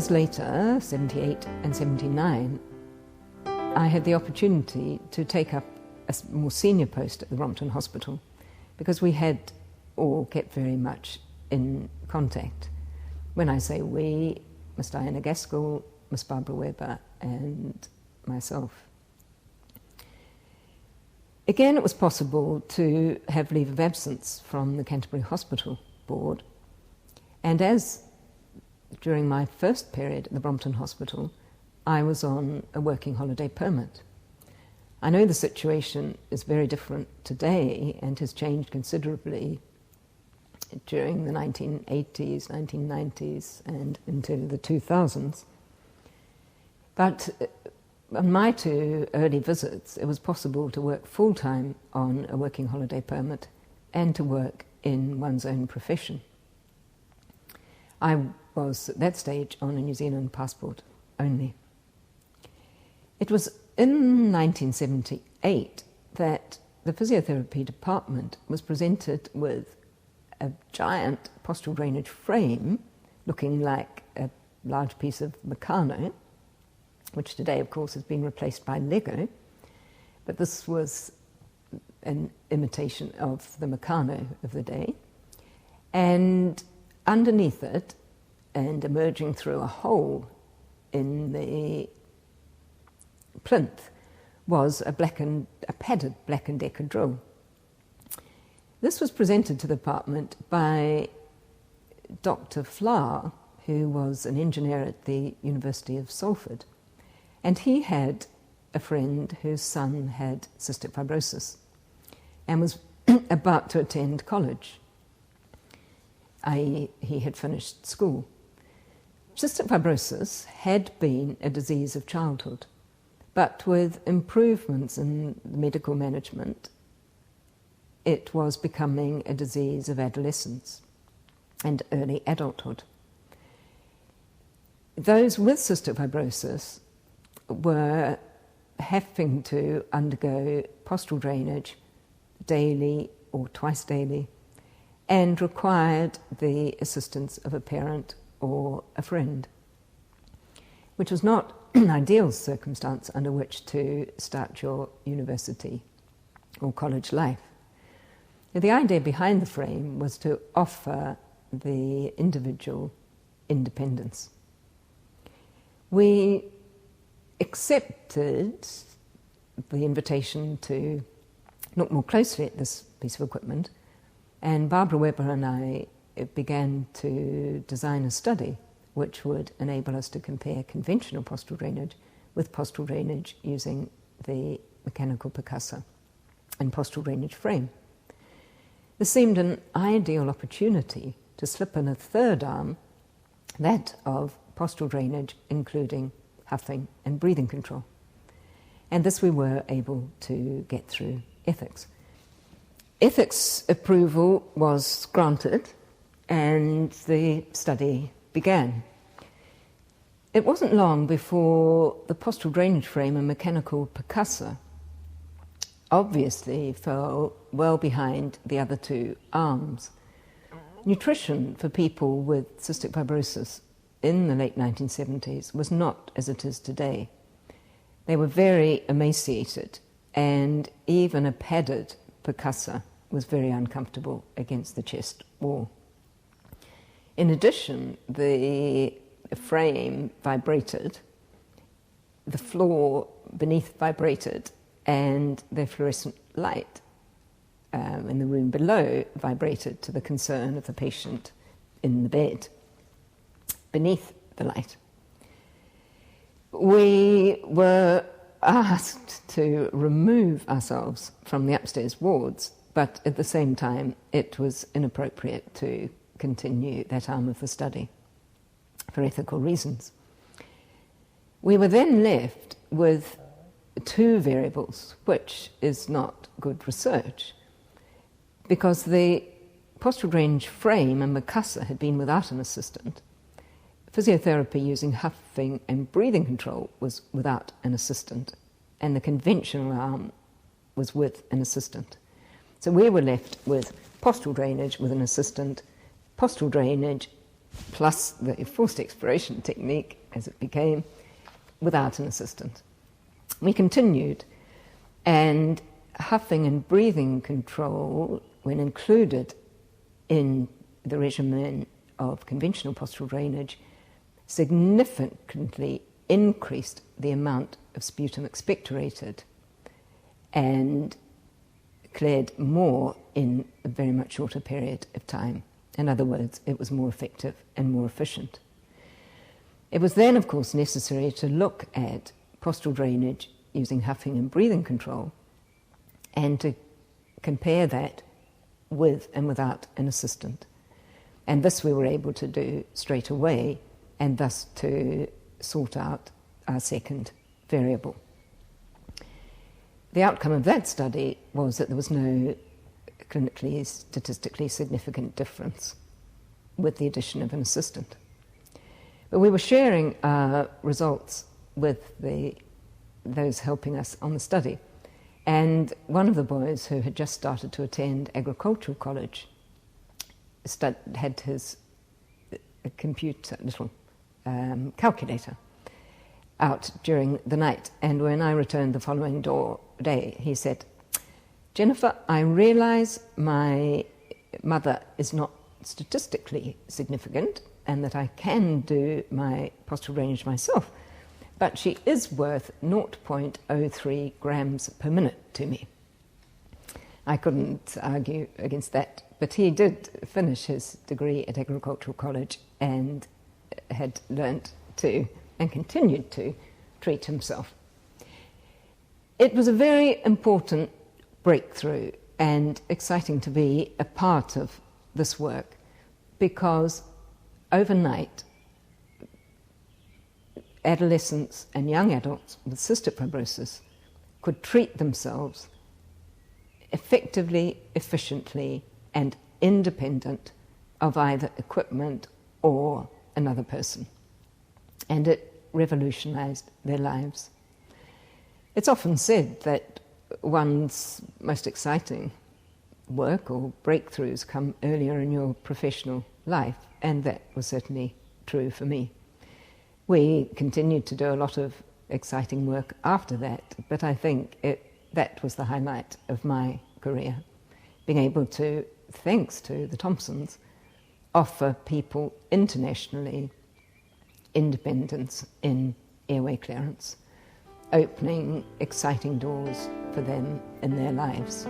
years later, 78 and 79, I had the opportunity to take up a more senior post at the Brompton Hospital because we had all kept very much in contact. When I say we, Miss Diana Gaskell, Miss Barbara Webber and myself. Again, it was possible to have leave of absence from the Canterbury Hospital Board, and as during my first period at the Brompton Hospital, I was on a working holiday permit. I know the situation is very different today and has changed considerably during the 1980s, 1990s and into the 2000s. But on my two early visits, it was possible to work full-time on a working holiday permit and to work in one's own profession. I was at that stage on a New Zealand passport only. It was in 1978 that the physiotherapy department was presented with a giant postural drainage frame looking like a large piece of Meccano, which today, of course, has been replaced by Lego, but this was an imitation of the Meccano of the day. And underneath it, and emerging through a hole in the plinth, was a padded Black & Decker drill. This was presented to the department by Dr. Flower, who was an engineer at the University of Salford, and he had a friend whose son had cystic fibrosis and was about to attend college, i.e. he had finished school. Cystic fibrosis had been a disease of childhood, but with improvements in medical management, it was becoming a disease of adolescence and early adulthood. Those with cystic fibrosis were having to undergo postural drainage daily or twice daily and required the assistance of a parent or a friend, which was not an ideal circumstance under which to start your university or college life. The idea behind the frame was to offer the individual independence. We accepted the invitation to look more closely at this piece of equipment, and Barbara Webber and I began to design a study which would enable us to compare conventional postural drainage with postural drainage using the mechanical percussor and postural drainage frame. This seemed an ideal opportunity to slip in a third arm, that of postural drainage, including huffing and breathing control. And this we were able to get through ethics. Ethics approval was granted and the study began. It wasn't long before the postural drainage frame and mechanical percussor obviously fell well behind the other two arms. Nutrition for people with cystic fibrosis in the late 1970s was not as it is today. They were very emaciated, and even a padded percussor was very uncomfortable against the chest wall. In addition, the frame vibrated, the floor beneath vibrated, and the fluorescent light in the room below vibrated to the concern of the patient in the bed beneath the light. We were asked to remove ourselves from the upstairs wards, but at the same time it was inappropriate to continue that arm of the study for ethical reasons. We were then left with two variables, which is not good research, because the postural drainage frame and percussor had been without an assistant. Physiotherapy using huffing and breathing control was without an assistant, and the conventional arm was with an assistant. So we were left with postural drainage with an assistant, postural drainage plus the forced expiration technique, as it became, without an assistant. We continued, and huffing and breathing control, when included in the regimen of conventional postural drainage, significantly increased the amount of sputum expectorated and cleared more in a very much shorter period of time. In other words, it was more effective and more efficient. It was then, of course, necessary to look at postural drainage using huffing and breathing control and to compare that with and without an assistant. And this we were able to do straight away, and thus to sort out our second variable. The outcome of that study was that there was no clinically, statistically significant difference with the addition of an assistant. But we were sharing our results with those helping us on the study. And one of the boys who had just started to attend agricultural college had his little calculator out during the night. And when I returned the following day, he said, "Jennifer, I realise my mother is not statistically significant and that I can do my postural drainage myself, but she is worth 0.03 grams per minute to me." I couldn't argue against that, but he did finish his degree at agricultural college and had learnt to, and continued to, treat himself. It was a very important breakthrough and exciting to be a part of this work, because overnight adolescents and young adults with cystic fibrosis could treat themselves effectively, efficiently, and independent of either equipment or another person. And it revolutionized their lives. It's often said that one's most exciting work or breakthroughs come earlier in your professional life, and that was certainly true for me. We continued to do a lot of exciting work after that, but I think that was the highlight of my career, being able to, thanks to the Thompsons, offer people internationally independence in airway clearance, opening exciting doors for them in their lives.